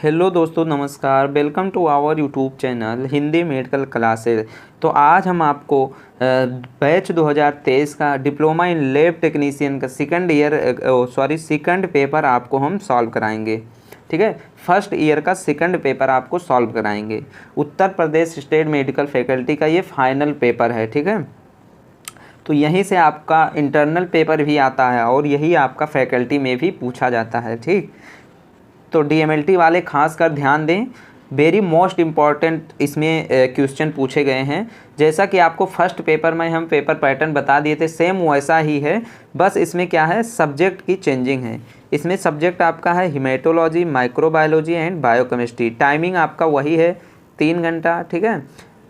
Hello दोस्तों, नमस्कार। Welcome to our YouTube channel Hindi medical classes. तो आज हम आपको बैच 2023 का डिप्लोमा इन लैब टेक्नीशियन का सेकंड पेपर आपको हम सॉल्व कराएंगे। ठीक है, फर्स्ट ईयर का सेकंड पेपर आपको सॉल्व कराएंगे। Uttar Pradesh state medical faculty का ये फाइनल पेपर है। ठीक है, तो यहीं से आपका इंटरनल पेपर भी आता है और यही आपका फैकल्टी में भी पूछा जाता है। ठीक, तो डीएमएलटी वाले खास कर ध्यान दें, वेरी मोस्ट इम्पॉर्टेंट इसमें क्वेश्चन पूछे गए हैं। जैसा कि आपको फर्स्ट पेपर में हम पेपर पैटर्न बता दिए थे, सेम वैसा ही है, बस इसमें क्या है, सब्जेक्ट की चेंजिंग है। इसमें सब्जेक्ट आपका है haematology, microbiology and biochemistry. Timing आपका वही है 3 घंटा। ठीक है,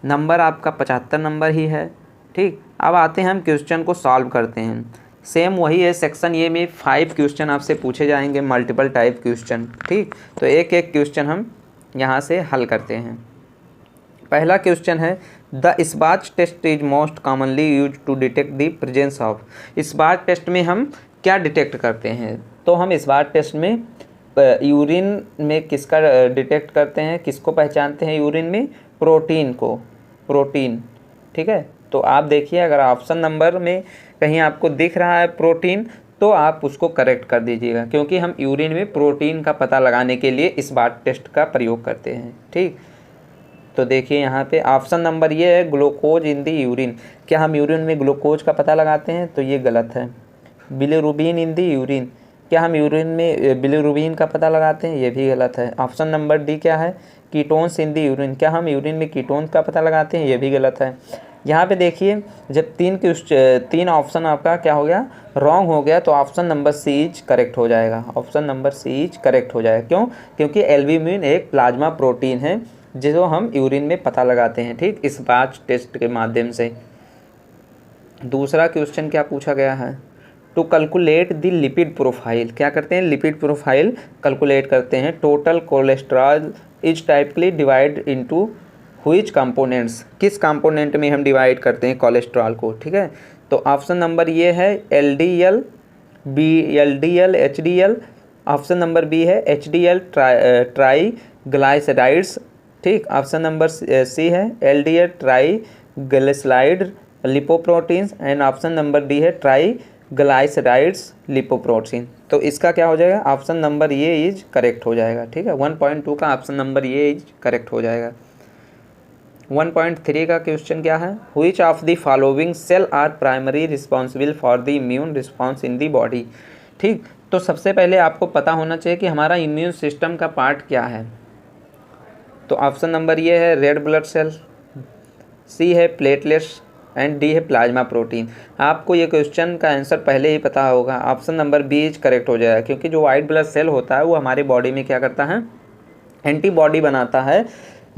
नंबर आपका 75 नंबर ही है। ठीक, अब आते हैं हम क्वेश्चन को सॉल्व करते हैं। सेम वही है, सेक्शन ए में 5 क्वेश्चन आपसे पूछे जाएंगे, मल्टीपल टाइप क्वेश्चन। ठीक, तो एक एक क्वेश्चन हम यहाँ से हल करते हैं। पहला क्वेश्चन है, the starch test is most commonly use to detect the presence of. Starch test में हम क्या डिटेक्ट करते हैं? तो हम स्पार्च टेस्ट में यूरिन में किसका डिटेक्ट करते हैं, किसको पहचानते हैं यूरिन में? प्रोटीन को, प्रोटीन। ठीक है, तो आप देखिए, अगर ऑप्शन नंबर में कहीं आपको दिख रहा है प्रोटीन तो आप उसको करेक्ट कर दीजिएगा, क्योंकि हम यूरिन में प्रोटीन का पता लगाने के लिए इस बार टेस्ट का प्रयोग करते हैं। ठीक, तो देखिए यहाँ पे ऑप्शन नंबर ये है, ग्लूकोज इन दी यूरिन। क्या हम यूरिन में ग्लूकोज का पता लगाते हैं? तो ये गलत है। बिलिरुबिन इन दी यूरिन, क्या हम यूरिन में बिलिरुबिन का पता लगाते हैं? ये भी गलत है। ऑप्शन नंबर डी क्या है, कीटोन्स इन दी यूरिन, क्या हम यूरिन में कीटोन्स का पता लगाते हैं? ये भी गलत है। यहाँ पे देखिए, जब तीन ऑप्शन आपका क्या हो गया, रॉन्ग हो गया, तो option number C is correct हो जाएगा। Option number C is correct हो जाएगा। क्यों? क्योंकि एल्ब्यूमिन एक प्लाज्मा प्रोटीन है जिसको हम यूरिन में पता लगाते हैं। ठीक, इस बैच टेस्ट के माध्यम से। दूसरा क्वेश्चन क्या पूछा गया है, to calculate the lipid profile. क्या करते हैं? लिपिड प्रोफाइल कैलकुलेट करते हैं। Total cholesterol is typically divide into which components, किस कंपोनेंट में हम डिवाइड करते हैं कोलेस्ट्रॉल को? ठीक है, तो ऑप्शन नंबर ये है LDL, LDL, HDL. Option number B है एचडीएल ट्राई ग्लाइसराइड्स। ठीक, ऑप्शन नंबर सी है LDL triglyceride lipoproteins and option number D है ट्राई ग्लाइसराइड्स लिपोप्रोटीन। तो इसका क्या हो जाएगा, option number A is correct हो जाएगा। ठीक है, 1.2 का option number A is correct हो जाएगा। 1.3 का क्वेश्चन क्या है, which of the following cell are primary responsible for the immune response in the body. ठीक, तो सबसे पहले आपको पता होना चाहिए कि हमारा इम्यून सिस्टम का पार्ट क्या है। तो ऑप्शन नंबर ये है रेड ब्लड सेल, सी है प्लेटलेट्स एंड डी है प्लाज्मा प्रोटीन। आपको ये क्वेश्चन का आंसर पहले ही पता होगा, option number B is correct हो जाएगा, क्योंकि जो वाइट ब्लड सेल होता है वो हमारी बॉडी में क्या करता है, एंटीबॉडी बनाता है।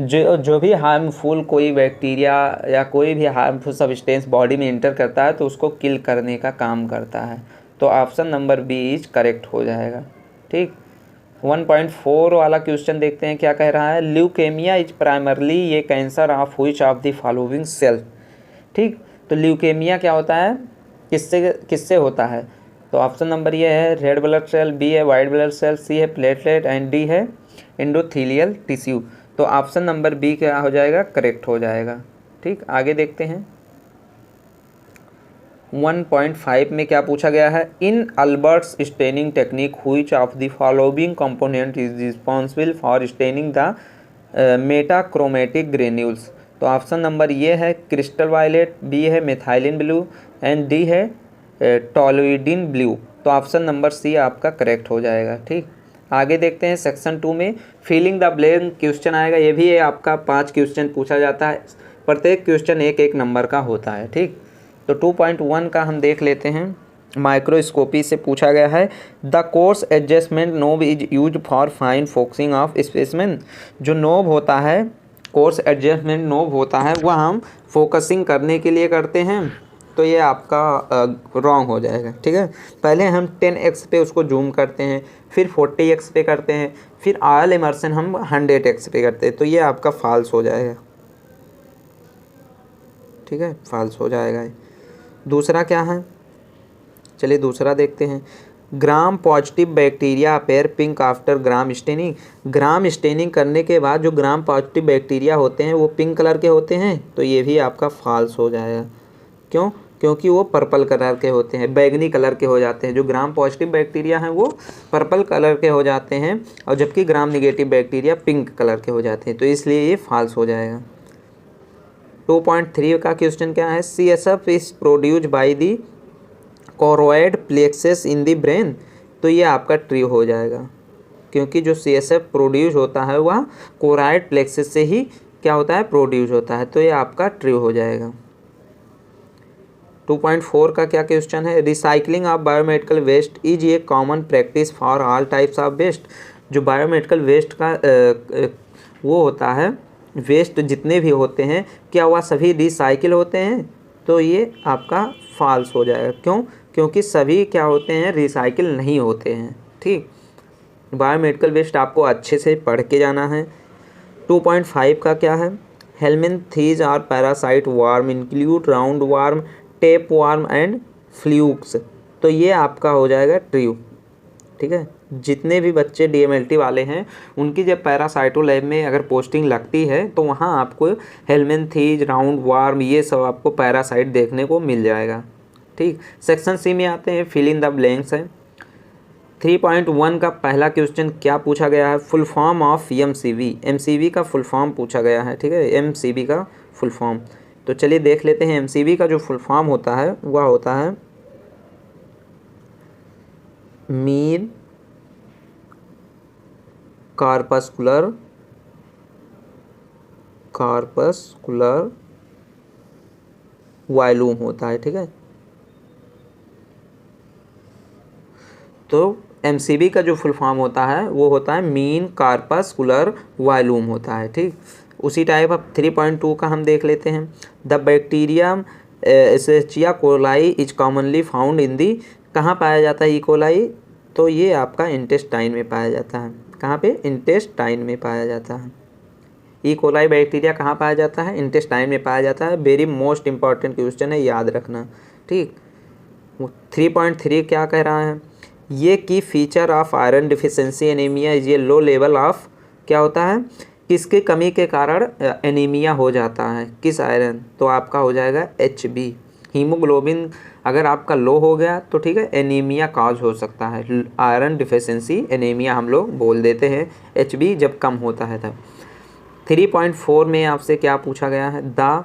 जो भी हार्मफुल कोई बैक्टीरिया या कोई भी हार्मफुल सब्सटेंस बॉडी में इंटर करता है तो उसको किल करने का काम करता है। तो option number B is correct हो जाएगा। ठीक, 1.4 वाला क्वेश्चन देखते हैं क्या कह रहा है, leukaemia is primarily a cancer of which of the following cell. ठीक, तो ल्यूकेमिया क्या होता है, किससे किससे होता है? तो ऑप्शन नंबर ये है रेड ब्लड सेल, बी है वाइट ब्लड सेल, सी है प्लेटलेट एंड डी है एंडोथेलियल टिश्यू। तो ऑप्शन नंबर बी क्या हो जाएगा, करेक्ट हो जाएगा। ठीक, आगे देखते हैं। 1.5 में क्या पूछा गया है, in Albert's staining technique which of the following component is responsible for staining the metachromatic granules. तो ऑप्शन नंबर ये है क्रिस्टल वायलेट, बी है मेथाइलिन ब्लू एंड डी है टॉलोइडिन ब्लू। तो ऑप्शन नंबर सी आपका करेक्ट हो जाएगा। ठीक, आगे देखते हैं सेक्शन 2 में फिलिंग द ब्लैंक क्वेश्चन आएगा। ये भी है आपका 5 क्वेश्चन पूछा जाता है, प्रत्येक क्वेश्चन एक एक नंबर का होता है। ठीक, तो 2.1 का हम देख लेते हैं, माइक्रोस्कोपी से पूछा गया है, the coarse adjustment knob is use for fine focusing of specimen. जो नोब होता है, कोर्स एडजस्टमेंट नोब होता है, वह हम फोकसिंग करने के लिए करते हैं। तो ये आपका रॉन्ग हो जाएगा। ठीक है, पहले हम 10x पे उसको जूम करते हैं, फिर 40x पे करते हैं, फिर ऑयल इमर्सन हम 100x पे करते हैं। तो ये आपका फॉल्स हो जाएगा। ठीक है, फॉल्स हो जाएगा। दूसरा क्या है, चलिए दूसरा देखते हैं, Gram positive bacteria appear pink after Gram staining. Gram staining करने के बाद जो ग्राम पॉजिटिव बैक्टीरिया होते हैं वो पिंक कलर के होते हैं, तो ये भी आपका फॉल्स हो जाएगा। क्यों? क्योंकि वो पर्पल कलर के होते हैं, बैगनी कलर के हो जाते हैं। जो ग्राम पॉजिटिव बैक्टीरिया हैं वो पर्पल कलर के हो जाते हैं, और जबकि ग्राम निगेटिव बैक्टीरिया पिंक कलर के हो जाते हैं, तो इसलिए ये फॉल्स हो जाएगा। 2.3 का क्वेश्चन क्या है? CSF is produced by the choroid plexuses in the brain. तो ये आपका ट्रू हो जाएगा, क्योंकि जो CSF प्रोड्यूस होता है वह कोरोइड प्लेक्सेस से ही क्या होता है? प्रोड्यूस होता है, तो ये आपका ट्रू हो जाएगा। 2.4 का क्या क्वेश्चन है? Recycling of biomedical waste is a common practice for all types of waste. जो बायोमेडिकल वेस्ट का वो होता है, वेस्ट जितने भी होते हैं, क्या वह सभी रिसाइकिल होते हैं? तो ये आपका फॉल्स हो जाएगा। क्यों? क्योंकि सभी क्या होते हैं? रिसाइकिल नहीं होते हैं। ठीक, बायोमेडिकल वेस्ट आपको अच्छे से पढ़ के जाना है। 2.5 का क्या है? हेलमिन्थीज और parasite warm include round worm, tape warm and flukes. तो ये आपका हो जाएगा ट्रू। ठीक है, जितने भी बच्चे DMLT वाले हैं उनकी जब पैरासाइटो लैब में अगर पोस्टिंग लगती है तो वहाँ आपको हेलमिन्थीज, राउंड वार्म, ये सब आपको पैरासाइट देखने को मिल जाएगा। ठीक, सेक्शन सी में आते हैं, फिल इन द ब्लैंक्स है। 3.1 का पहला क्वेश्चन क्या पूछा गया है? Full form of MCV। MCV का फुल फॉर्म पूछा गया है। ठीक है, MCV का फुल फॉर्म, तो चलिए देख लेते हैं। MCV का जो फुल फॉर्म होता है वह होता है मीन कार्पस्कुलर वॉल्यूम होता है। ठीक है, तो MCV का जो फुल फॉर्म होता है वो होता है मीन कार्पस्कुलर वॉल्यूम होता है। ठीक, उसी टाइप अब 3.2 का हम देख लेते हैं। द बैक्टीरियम एसेचिया coli is commonly found in the. कहाँ पाया जाता है ई कोलाई? तो ये आपका इंटेस्टाइन में पाया जाता है। कहाँ पे? इंटेस्टाइन में पाया जाता है। ई कोलाई बैक्टीरिया कहाँ पाया जाता है? इंटेस्टाइन में पाया जाता है। वेरी मोस्ट इंपॉर्टेंट क्वेश्चन है, याद रखना। ठीक, 3.3 क्या कह रहा है? ये की feature of iron deficiency anaemia is ये लो लेवल ऑफ, क्या होता है? किसके कमी के कारण एनीमिया हो जाता है? किस आयरन? तो आपका हो जाएगा HB। हीमोग्लोबिन अगर आपका लो हो गया तो ठीक है, एनीमिया काज हो सकता है। आयरन डिफिशिएंसी एनीमिया हम लोग बोल देते हैं, HB जब कम होता है तब। 3.4 में आपसे क्या पूछा गया है? The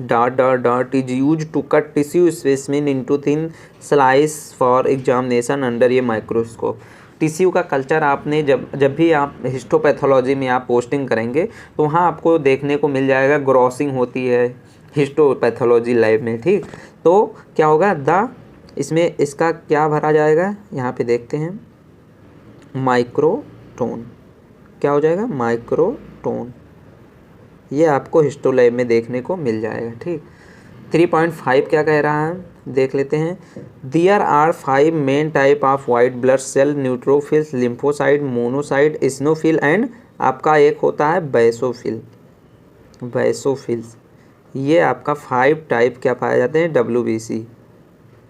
dot is used to cut tissue specimen into thin slice for examination under ये माइक्रोस्कोप। टिश्यू का कल्चर आपने जब भी आप हिस्टोपैथोलॉजी में आप पोस्टिंग करेंगे तो वहाँ आपको देखने को मिल जाएगा ग्रॉसिंग होती है हिस्टोपैथोलॉजी लैब में। ठीक, तो क्या होगा? इसमें इसका क्या भरा जाएगा? यहाँ पे देखते हैं, माइक्रोटोन। क्या हो जाएगा? माइक्रोटोन। ये आपको हिस्टो लैब में देखने को मिल जाएगा। ठीक, 3.5 क्या कह रहा है? देख लेते हैं। There are 5 main type of white blood cell, neutrophils, lymphocyte, monocyte, eosinophil and आपका एक होता है बैसोफिल्स। ये आपका 5 टाइप क्या पाए जाते हैं? WBC।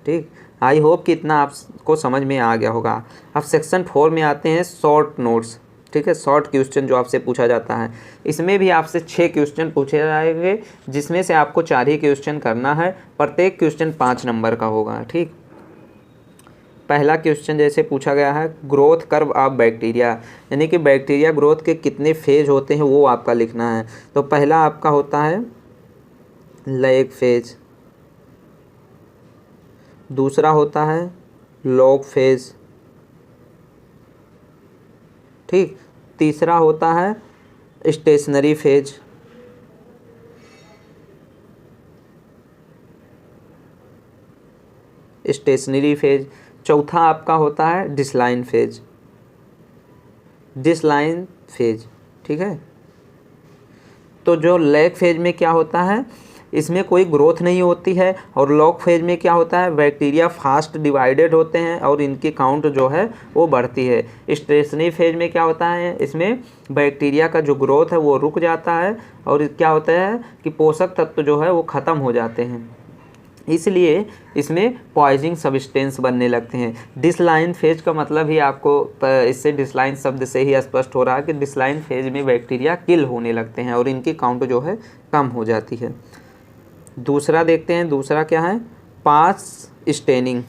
ठीक, आई होप कि इतना आपको समझ में आ गया होगा। अब सेक्शन 4 में आते हैं, शॉर्ट नोट्स। ठीक है, शॉर्ट क्वेश्चन जो आपसे पूछा जाता है, इसमें भी आपसे 6 क्वेश्चन पूछे जाएंगे, जिसमें से आपको 4 ही क्वेश्चन करना है। प्रत्येक क्वेश्चन 5 नंबर का होगा। ठीक, पहला क्वेश्चन जैसे पूछा गया है, ग्रोथ कर्व ऑफ बैक्टीरिया, यानी कि बैक्टीरिया ग्रोथ के कितने फेज होते हैं वो आपका लिखना है। तो पहला आपका होता है लैग फेज, दूसरा होता है लॉग फेज। ठीक, तीसरा होता है स्टेशनरी फेज, चौथा आपका होता है डिसलाइन फेज। ठीक है, तो जो लैग फेज में क्या होता है? इसमें कोई ग्रोथ नहीं होती है। और लॉग फेज में क्या होता है? बैक्टीरिया फास्ट डिवाइडेड होते हैं और इनकी काउंट जो है वो बढ़ती है। स्टेशनरी फेज में क्या होता है? इसमें बैक्टीरिया का जो ग्रोथ है वो रुक जाता है और क्या होता है कि पोषक तत्व जो है वो ख़त्म हो जाते हैं। इसलिए इसमें पॉइजनिंग सब्सटेंस बनने लगते हैं। डिसलाइन फेज का मतलब ही आपको इससे डिसलाइन शब्द से ही स्पष्ट हो रहा है कि डिसलाइन फेज में बैक्टीरिया किल होने लगते हैं और इनकी काउंट जो है कम हो जाती है। दूसरा देखते हैं, दूसरा क्या है, पास स्टेनिंग।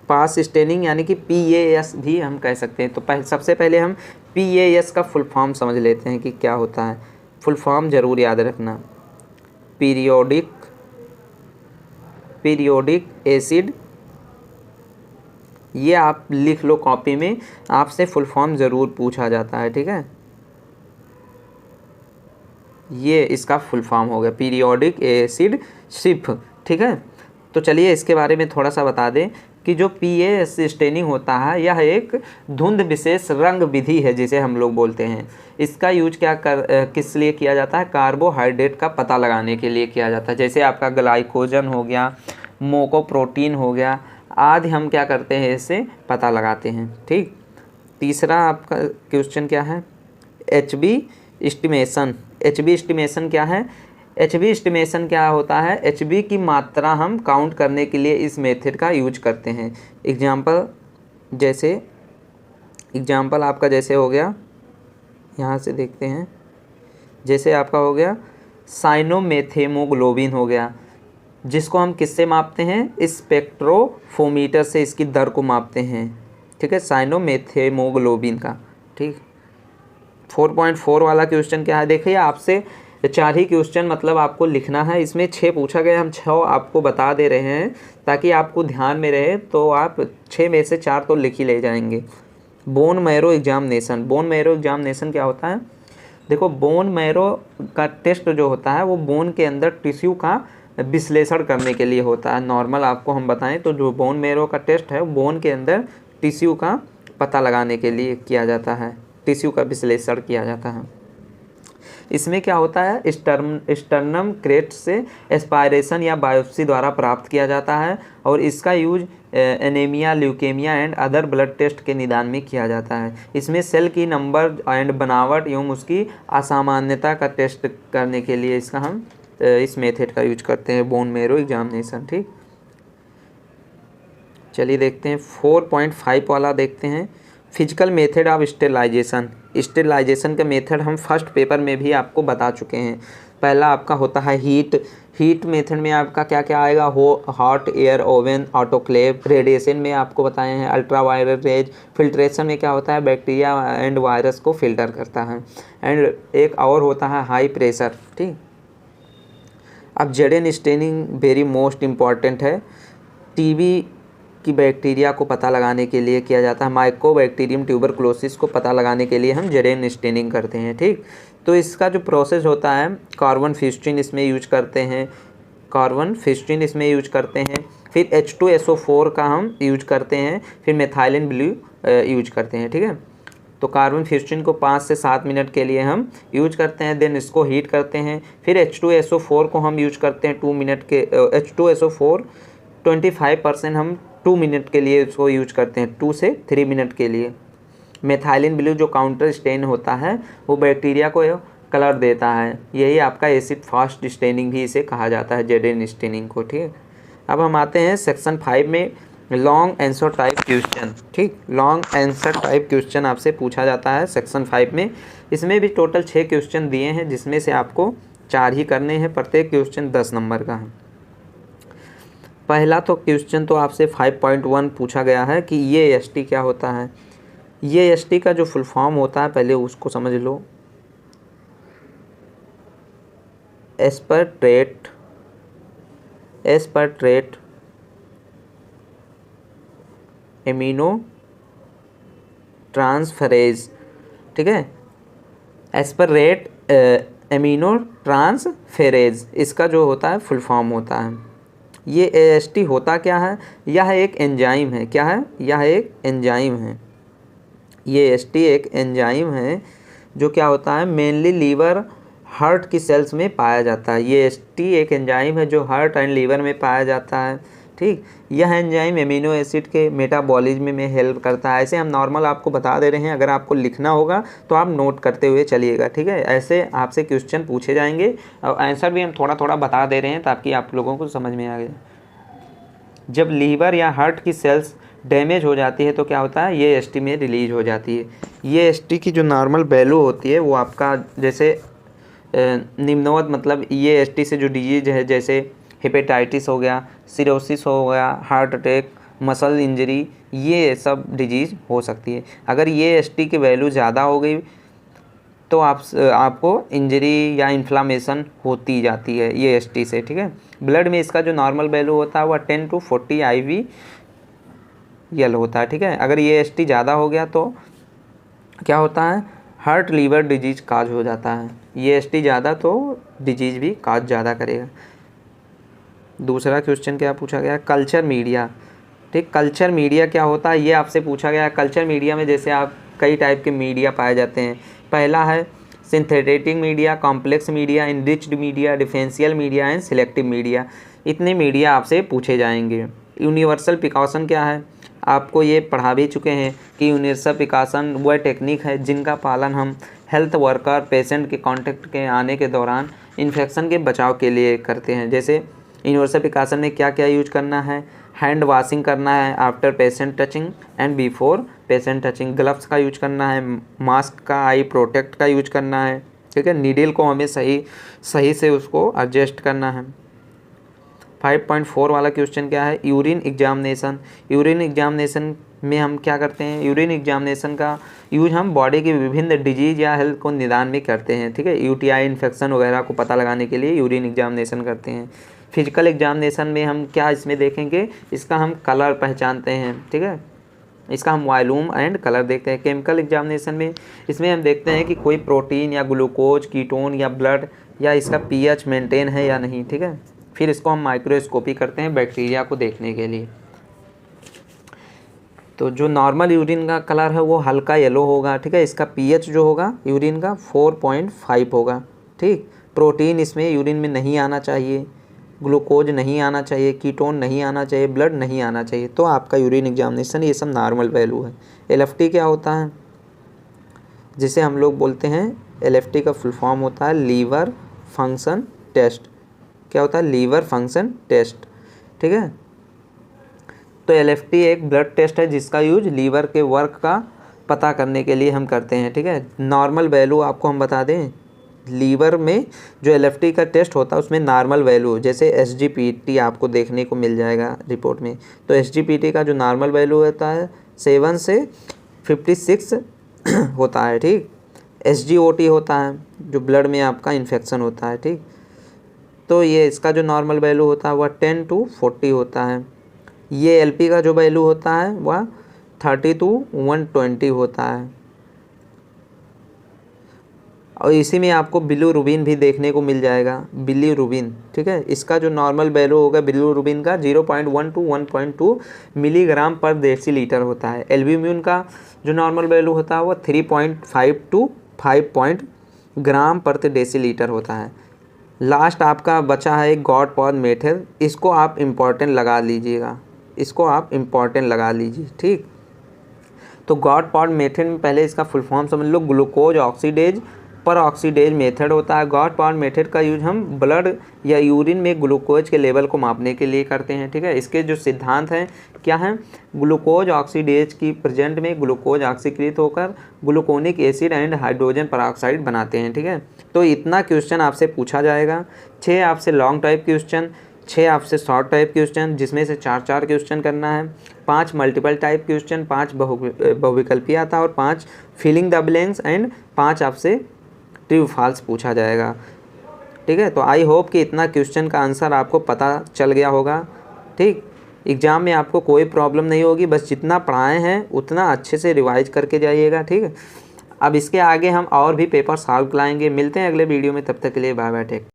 पास स्टेनिंग यानी कि PAS भी हम कह सकते हैं। तो सबसे पहले हम PAS का फुल फॉर्म समझ लेते हैं कि क्या होता है। फुल फॉर्म ज़रूर याद रखना, पीरियोडिक एसिड। ये आप लिख लो कॉपी में, आपसे फुल फॉर्म ज़रूर पूछा जाता है, ठीक है। ये इसका फुल फॉर्म हो गया पीरियोडिक एसिड शिफ्ट, ठीक है। तो चलिए इसके बारे में थोड़ा सा बता दें कि जो PAS स्टेनिंग होता है यह एक धुंध विशेष रंग विधि है जिसे हम लोग बोलते हैं। इसका यूज किस लिए किया जाता है, कार्बोहाइड्रेट का पता लगाने के लिए किया जाता है। जैसे आपका ग्लाइकोजन हो गया, मोकोप्रोटीन हो गया आदि, हम क्या करते हैं इससे पता लगाते हैं, ठीक। तीसरा आपका क्वेश्चन क्या है, HB एस्टिमेशन। HB एस्टिमेशन क्या है, HB एस्टिमेशन क्या होता है, HB की मात्रा हम काउंट करने के लिए इस मेथड का यूज करते हैं। एग्जाम्पल आपका जैसे हो गया, यहाँ से देखते हैं, जैसे आपका हो गया साइनोमेथेमोग्लोबिन हो गया, जिसको हम किससे मापते हैं, स्पेक्ट्रोफोमीटर से इसकी दर को मापते हैं, ठीक है, साइनोमेथेमोग्लोबिन का, ठीक। 4.4 वाला क्वेश्चन क्या है, देखिए आपसे 4 ही क्वेश्चन मतलब आपको लिखना है, इसमें 6 पूछा गया, हम 6 आपको बता दे रहे हैं ताकि आपको ध्यान में रहे, तो आप 6 में से 4 तो लिख ही ले जाएंगे। Bone marrow examination. Bone marrow examination क्या होता है, देखो बोन मैरो का टेस्ट जो होता है वो बोन के अंदर टिश्यू का विश्लेषण करने के लिए होता है। नॉर्मल आपको हम बताएं तो जो बोन मैरो का टेस्ट है बोन के अंदर टिश्यू का पता लगाने के लिए किया जाता है, टिश्यू का विश्लेषण किया जाता है। इसमें क्या होता है, स्टर्नम क्रेस्ट से एस्पायरेशन या बायोप्सी द्वारा प्राप्त किया जाता है और इसका use anaemia, leukaemia and other blood test के निदान में किया जाता है। इसमें सेल की नंबर एंड बनावट एवं उसकी असामान्यता का टेस्ट करने के लिए इसका हम इस मेथड का यूज करते हैं, बोन मैरो एग्जामिनेशन, ठीक। चलिए देखते हैं 4.5 वाला देखते हैं, physical method of sterilisation. Sterilisation का मेथड हम फर्स्ट पेपर में भी आपको बता चुके हैं। पहला आपका होता है हीट मेथड में आपका क्या क्या आएगा, hot air oven, autoclave. Radiation में आपको बताए हैं अल्ट्रावायलेट रेज। फिल्ट्रेशन में क्या होता है, बैक्टीरिया एंड वायरस को फिल्टर करता है। एंड एक और होता है हाई प्रेशर, ठीक। अब जेडन स्टेनिंग वेरी मोस्ट इम्पॉर्टेंट है, टीबी की बैक्टीरिया को पता लगाने के लिए किया जाता है। माइकोबैक्टीरियम ट्यूबरकुलोसिस को पता लगाने के लिए हम जेडन स्टेनिंग करते हैं, ठीक। तो इसका जो प्रोसेस होता है, कार्बन 15 इसमें यूज करते हैं, फिर H2SO4 का हम यूज करते हैं, फिर मेथाइलिन ब्लू यूज करते हैं, ठीक है। तो कार्बन 15 को 5 से 7 मिनट के लिए हम यूज करते हैं, देन इसको हीट करते हैं। फिर H2SO4 को हम यूज करते हैं 2 मिनट के, H2SO4 25% हम 2 मिनट के लिए इसको यूज करते हैं, 2 से 3 मिनट के लिए। मेथाइलिन ब्लू जो काउंटर स्टेन होता है वो बैक्टीरिया को कलर देता है, यही आपका एसिड फास्ट स्टेनिंग भी इसे कहा जाता है, जेडन स्टेनिंग को, ठीक। अब हम आते हैं सेक्शन 5 में, लॉन्ग आंसर टाइप क्वेश्चन, ठीक। लॉन्ग आंसर टाइप क्वेश्चन आपसे पूछा जाता है सेक्शन 5 में। इसमें भी टोटल 6 क्वेश्चन दिए हैं जिसमें से आपको 4 ही करने हैं, प्रत्येक क्वेश्चन 10 नंबर का है। पहला तो क्वेश्चन तो आपसे 5.1 पूछा गया है कि ये EST क्या होता है। ये EST का जो फुल फॉर्म होता है पहले उसको समझ लो, एस्पर्ट्रेट एमिनो ट्रांसफरेज, ठीक है, एस्पर्ट्रेट एमिनो ट्रांसफेरेज, इसका जो होता है फुल फॉर्म होता है। ये AST होता क्या है, यह एक एंजाइम है, क्या है, यह एक एंजाइम है। ये AST एक एंजाइम है जो क्या होता है, मेनली लीवर हार्ट की सेल्स में पाया जाता है। ये AST एक एंजाइम है जो हार्ट एंड लीवर में पाया जाता है, ठीक। यह एंजाइम एमिनो एसिड के मेटाबॉलिज्म में हेल्प करता है। ऐसे हम नॉर्मल आपको बता दे रहे हैं, अगर आपको लिखना होगा तो आप नोट करते हुए चलिएगा, ठीक है। ऐसे आपसे क्वेश्चन पूछे जाएंगे और आंसर भी हम थोड़ा थोड़ा बता दे रहे हैं ताकि आप लोगों को समझ में आ जाए। जब लीवर या हार्ट की सेल्स डैमेज हो जाती है तो क्या होता है, ये एस टी में रिलीज हो जाती है। ये एस टी की जो नॉर्मल वैल्यू होती है वो आपका जैसे निम्नवत, मतलब ये एस टी से जो डिजीज है जैसे हेपेटाइटिस हो गया, सिरोसिस हो गया, हार्ट अटैक, मसल इंजरी, ये सब डिजीज़ हो सकती है। अगर ये एस टी की वैल्यू ज़्यादा हो गई तो आपको इंजरी या इन्फ्लामेशन होती जाती है ये एस टी से, ठीक है। ब्लड में इसका जो नॉर्मल वैल्यू होता है वह 10 to 40 IVL होता है, ठीक है। अगर ये एस टी ज़्यादा हो गया तो क्या होता है, हार्ट लीवर डिजीज काज हो जाता है। ये एस टी ज़्यादा तो डिजीज भी काज ज़्यादा करेगा। दूसरा क्वेश्चन क्या पूछा गया, कल्चर मीडिया, ठीक। कल्चर मीडिया क्या होता है ये आपसे पूछा गया। कल्चर मीडिया में जैसे आप कई टाइप के मीडिया पाए जाते हैं। पहला है synthetic media, complex media, enriched media, differential media and selective media. इतने मीडिया आपसे पूछे जाएंगे। यूनिवर्सल प्रिकॉशन क्या है, आपको ये पढ़ा भी चुके हैं कि यूनिवर्सल प्रिकॉशन वह टेक्निक है जिनका पालन हम हेल्थ वर्कर पेशेंट के कांटेक्ट के आने के दौरान इन्फेक्शन के बचाव के लिए करते हैं। जैसे यूनिवर्सल प्रिकॉशन में क्या क्या यूज करना है, हैंड वॉशिंग करना है after patient touching and before patient touching, gloves का यूज करना है, मास्क का, आई प्रोटेक्ट का यूज करना है, ठीक है। नीडल को हमें सही से उसको एडजस्ट करना है। 5.4 वाला क्वेश्चन क्या है, यूरिन एग्जामिनेशन। यूरिन एग्जामिनेशन में हम क्या करते हैं, यूरिन एग्जामिनेशन का यूज हम बॉडी के विभिन्न डिजीज या हेल्थ को निदान में करते हैं, ठीक है। यूटीआई इन्फेक्शन वगैरह को पता लगाने के लिए यूरिन एग्जामिनेशन करते हैं। फिजिकल एग्जामिनेशन में हम क्या इसमें देखेंगे, इसका हम कलर पहचानते हैं, ठीक है। इसका हम वॉल्यूम एंड कलर देखते हैं। केमिकल एग्जामिनेशन में इसमें हम देखते हैं कि कोई प्रोटीन या ग्लूकोज, कीटोन या ब्लड या इसका पीएच मेंटेन है या नहीं, ठीक है। फिर इसको हम माइक्रोस्कोपी करते हैं बैक्टीरिया को देखने के लिए। तो जो नॉर्मल यूरिन का कलर है वो हल्का येलो होगा, ठीक है। इसका पीएच जो होगा यूरिन का 4.5 होगा, ठीक। प्रोटीन इसमें यूरिन में नहीं आना चाहिए, ग्लूकोज नहीं आना चाहिए, कीटोन नहीं आना चाहिए, ब्लड नहीं आना चाहिए। तो आपका यूरिन एग्जामिनेशन ये सब नॉर्मल वैल्यू है। एलएफटी क्या होता है, जिसे हम लोग बोलते हैं, एलएफटी का फुल फॉर्म होता है लीवर फंक्शन टेस्ट। क्या होता है, लीवर फंक्शन टेस्ट, ठीक है। तो एलएफटी एक ब्लड टेस्ट है जिसका यूज लीवर के वर्क का पता करने के लिए हम करते हैं, ठीक है। नॉर्मल वैल्यू आपको हम बता दें, लीवर में जो एलएफटी का टेस्ट होता है उसमें नॉर्मल वैल्यू, जैसे एसजीपीटी आपको देखने को मिल जाएगा रिपोर्ट में। तो एसजीपीटी का जो नॉर्मल वैल्यू होता है 7 से 56 होता है, ठीक। एसजीओटी होता है जो ब्लड में आपका इन्फेक्शन होता है, ठीक। तो ये इसका जो नॉर्मल वैल्यू होता है वह 10 to 40 होता है। ये एलपी का जो वैल्यू होता है वह 30 to 120 होता है। और इसी में आपको बिलीरुबिन भी देखने को मिल जाएगा, बिलीरुबिन, ठीक है। इसका जो नॉर्मल वैल्यू होगा बिलीरुबिन का 0.1 to 1.2 मिलीग्राम पर डेसीलीटर होता है। एल्ब्यूमिन का जो नॉर्मल वैल्यू होता है वो 3.5 to 5 ग्राम पर डेसीलीटर होता है। लास्ट आपका बचा है एक गॉड पॉड मेथड, इसको आप इम्पॉर्टेंट लगा लीजिएगा, इसको आप इम्पॉर्टेंट लगा लीजिए, ठीक। तो गॉड पॉड मेथड में पहले इसका फुल फॉर्म समझ लो, ग्लूकोज ऑक्सीडेज पर ऑक्सीडेज मेथड होता है। गॉड पॉड मेथड का यूज हम ब्लड या यूरिन में ग्लूकोज के लेवल को मापने के लिए करते हैं, ठीक है। इसके जो सिद्धांत हैं क्या हैं, ग्लूकोज ऑक्सीडेज की प्रेजेंट में ग्लूकोज ऑक्सीकृत होकर gluconic acid and hydrogen peroxide बनाते हैं, ठीक है। तो इतना क्वेश्चन आपसे पूछा जाएगा। 6 आपसे लॉन्ग टाइप क्वेश्चन, 6 आपसे शॉर्ट टाइप क्वेश्चन, जिसमें से 4 क्वेश्चन करना है। 5 मल्टीपल टाइप क्वेश्चन, 5 बहुविकल्पीय आता और 5 फिलिंग द ब्लैंक्स एंड 5 आपसे ट्रू फॉल्स पूछा जाएगा, ठीक है। तो आई होप कि इतना क्वेश्चन का आंसर आपको पता चल गया होगा, ठीक। एग्ज़ाम में आपको कोई प्रॉब्लम नहीं होगी, बस जितना पढ़ाए हैं उतना अच्छे से रिवाइज करके जाइएगा, ठीक है। अब इसके आगे हम और भी पेपर सॉल्व कराएंगे। मिलते हैं अगले वीडियो में, तब तक के लिए बाय बाय, टेक।